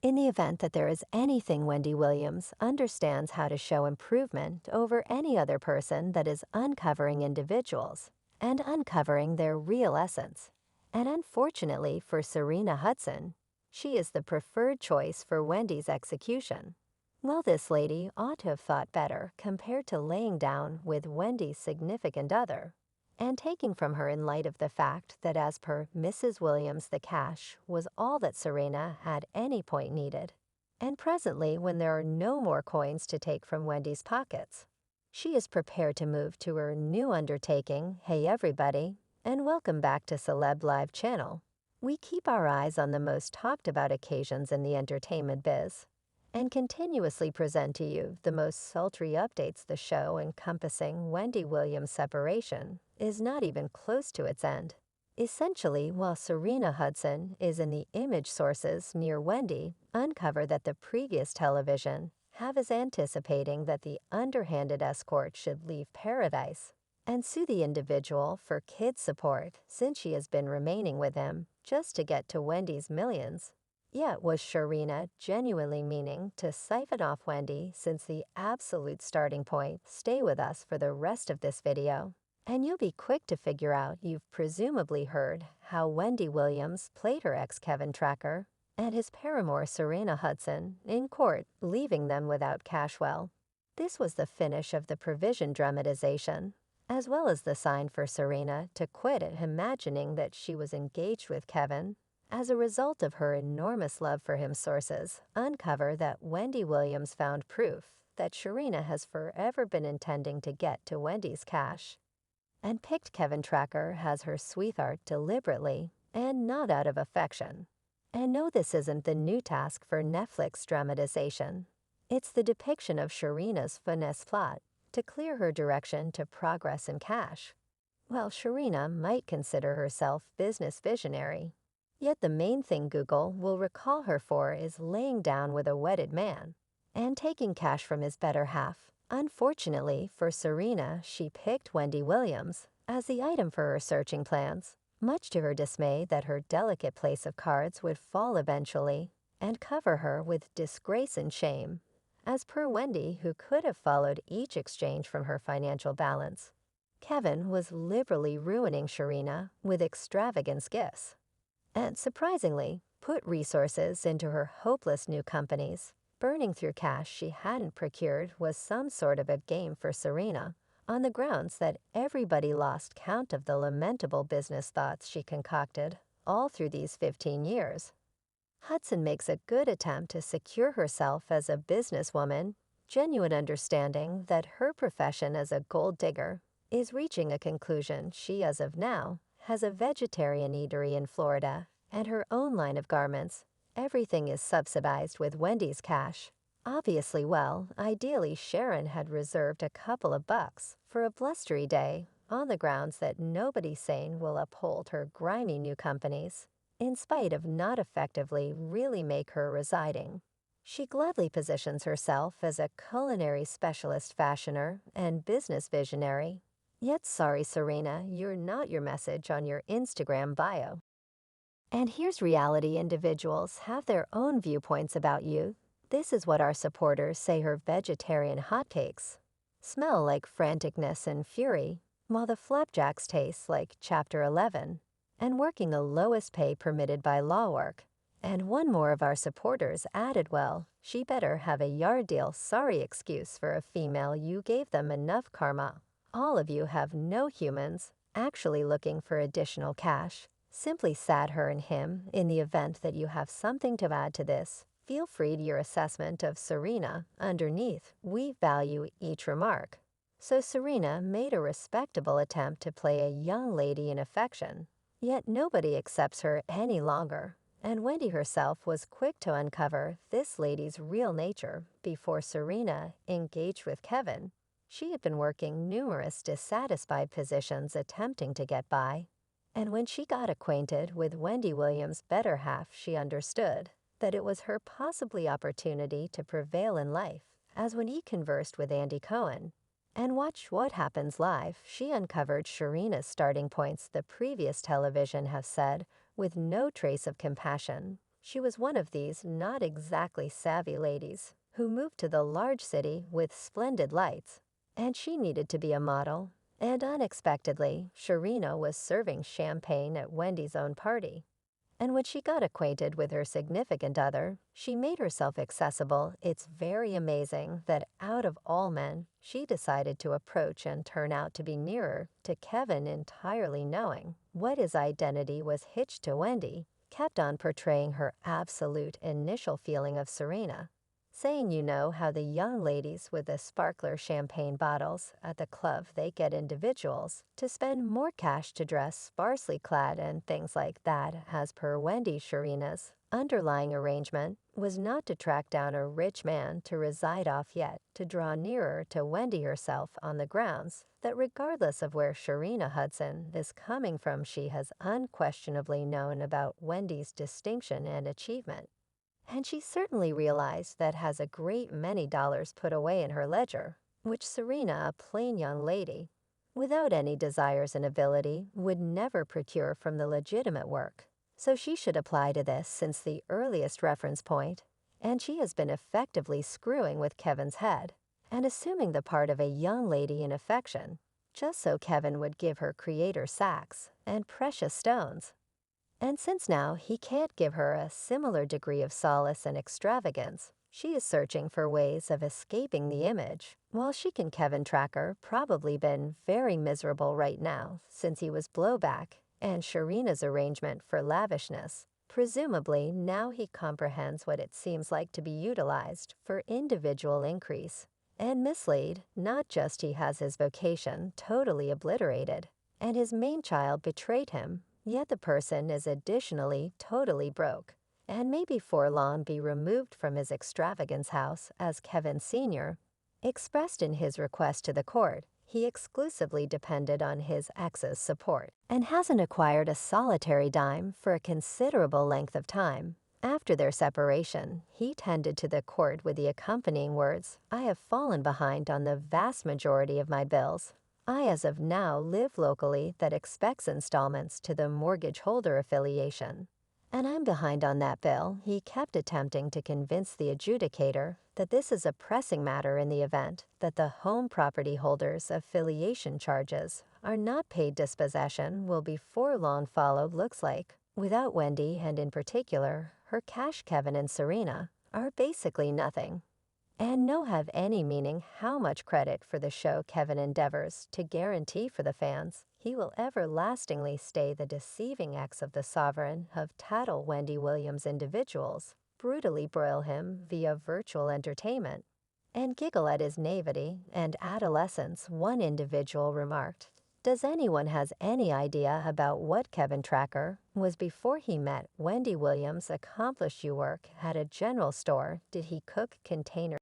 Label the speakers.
Speaker 1: In the event that there is anything Wendy Williams understands how to show improvement over any other person, that is uncovering individuals and uncovering their real essence. And unfortunately for Sharina Hudson, she is the preferred choice for Wendy's execution. Well, this lady ought to have thought better compared to laying down with Wendy's significant other and taking from her in light of the fact that, as per Mrs. Williams, the cash was all that Serena had any point needed. And presently, when there are no more coins to take from Wendy's pockets, she is prepared to move to her new undertaking. Hey everybody, and welcome back to Celeb Live channel. We keep our eyes on the most talked about occasions in the entertainment biz and continuously present to you the most sultry updates. The show encompassing Wendy Williams' separation is not even close to its end. Essentially, while Sharina Hudson is in the image sources near Wendy uncover that the previous television have is anticipating that the underhanded escort should leave paradise and sue the individual for kid support since she has been remaining with him just to get to Wendy's millions. Yet was Sharina genuinely meaning to siphon off Wendy since the absolute starting point? Stay with us for the rest of this video, and you'll be quick to figure out. You've presumably heard how Wendy Williams played her ex Kevin Tracker and his paramour Sharina Hudson in court, leaving them without cash. Well, this was the finish of the provision dramatization, as well as the sign for Sharina to quit it, imagining that she was engaged with Kevin. As a result of her enormous love for him, sources uncover that Wendy Williams found proof that Sharina has forever been intending to get to Wendy's cash and picked Kevin Tracker as her sweetheart deliberately and not out of affection. And no, this isn't the new task for Netflix dramatization. It's the depiction of Sharina's finesse plot to clear her direction to progress and cash. Well, Sharina might consider herself business visionary. Yet the main thing Google will recall her for is laying down with a wedded man and taking cash from his better half. Unfortunately for Sharina, she picked Wendy Williams as the item for her searching plans, much to her dismay that her delicate place of cards would fall eventually and cover her with disgrace and shame, as per Wendy, who could have followed each exchange from her financial balance. Kevin was liberally ruining Sharina with extravagant gifts and, surprisingly, put resources into her hopeless new companies. Burning through cash she hadn't procured was some sort of a game for Sharina, on the grounds that everybody lost count of the lamentable business thoughts she concocted all through these 15 years. Hudson makes a good attempt to secure herself as a businesswoman, genuine understanding that her profession as a gold digger is reaching a conclusion. She, as of now, has a vegetarian eatery in Florida and her own line of garments. Everything is subsidized with Wendy's cash. Obviously, well, ideally Sharon had reserved a couple of bucks for a blustery day on the grounds that nobody sane will uphold her grimy new companies, in spite of not effectively really make her residing. She gladly positions herself as a culinary specialist, fashioner, and business visionary. Yet sorry, Serena, you're not your message on your Instagram bio. And here's reality: individuals have their own viewpoints about you. This is what our supporters say: her vegetarian hotcakes smell like franticness and fury, while the flapjacks taste like Chapter 11, and working the lowest pay permitted by law work. And one more of our supporters added, well, she better have a yard deal. Sorry excuse for a female, you gave them enough karma. All of you have no humans actually looking for additional cash. Simply sad her and him. In the event that you have something to add to this, feel free to your assessment of Sharina underneath. We value each remark. So Sharina made a respectable attempt to play a young lady in affection, yet nobody accepts her any longer. And Wendy herself was quick to uncover this lady's real nature. Before Sharina engaged with Kevin, she had been working numerous dissatisfied positions attempting to get by. And when she got acquainted with Wendy Williams' better half, she understood that it was her possibly opportunity to prevail in life, as when he conversed with Andy Cohen and watched What Happens Live, she uncovered Sharina's starting points. The previous television have said, with no trace of compassion, She was one of these not exactly savvy ladies who moved to the large city with splendid lights, and she needed to be a model. And unexpectedly, Sharina was serving champagne at Wendy's own party. And when she got acquainted with her significant other, she made herself accessible. It's very amazing that out of all men, she decided to approach and turn out to be nearer to Kevin, entirely knowing what his identity was hitched to. Wendy kept on portraying her absolute initial feeling of Serena, saying, you know how the young ladies with the sparkler champagne bottles at the club, they get individuals to spend more cash to dress sparsely clad and things like that. As per Wendy, Sharina's underlying arrangement was not to track down a rich man to reside off, yet to draw nearer to Wendy herself, on the grounds that regardless of where Sharina Hudson is coming from, she has unquestionably known about Wendy's distinction and achievement. And she certainly realized that has a great many dollars put away in her ledger, which Serena, a plain young lady, without any desires and ability, would never procure from the legitimate work. So she should apply to this since the earliest reference point, and she has been effectively screwing with Kevin's head and assuming the part of a young lady in affection, just so Kevin would give her creator sacks and precious stones. And since now he can't give her a similar degree of solace and extravagance, she is searching for ways of escaping the image, while she can. Kevin Tracker probably been very miserable right now since he was blowback and Sharina's arrangement for lavishness. Presumably now he comprehends what it seems like to be utilized for individual increase and mislead. Not just he has his vocation totally obliterated, and his main child betrayed him, yet the person is additionally totally broke, and may before long be removed from his extravagance house. As Kevin Sr. expressed in his request to the court, he exclusively depended on his ex's support, and hasn't acquired a solitary dime for a considerable length of time. After their separation, he tended to the court with the accompanying words, "I have fallen behind on the vast majority of my bills. I as of now live locally that expects installments to the mortgage holder affiliation, and I'm behind on that bill." He kept attempting to convince the adjudicator that this is a pressing matter in the event that the home property holder's affiliation charges are not paid. Dispossession will before long follow. Looks like, without Wendy, and in particular her cash, Kevin and Serena are basically nothing, and no have any meaning. How much credit for the show Kevin endeavors to guarantee for the fans he will everlastingly stay the deceiving ex of the sovereign of tattle. Wendy Williams individuals brutally broil him via virtual entertainment and giggle at his naivety and adolescence. One individual remarked, "Does anyone has any idea about what Kevin Tracker was before he met Wendy Williams? Accomplished you work at a general store? Did he cook containers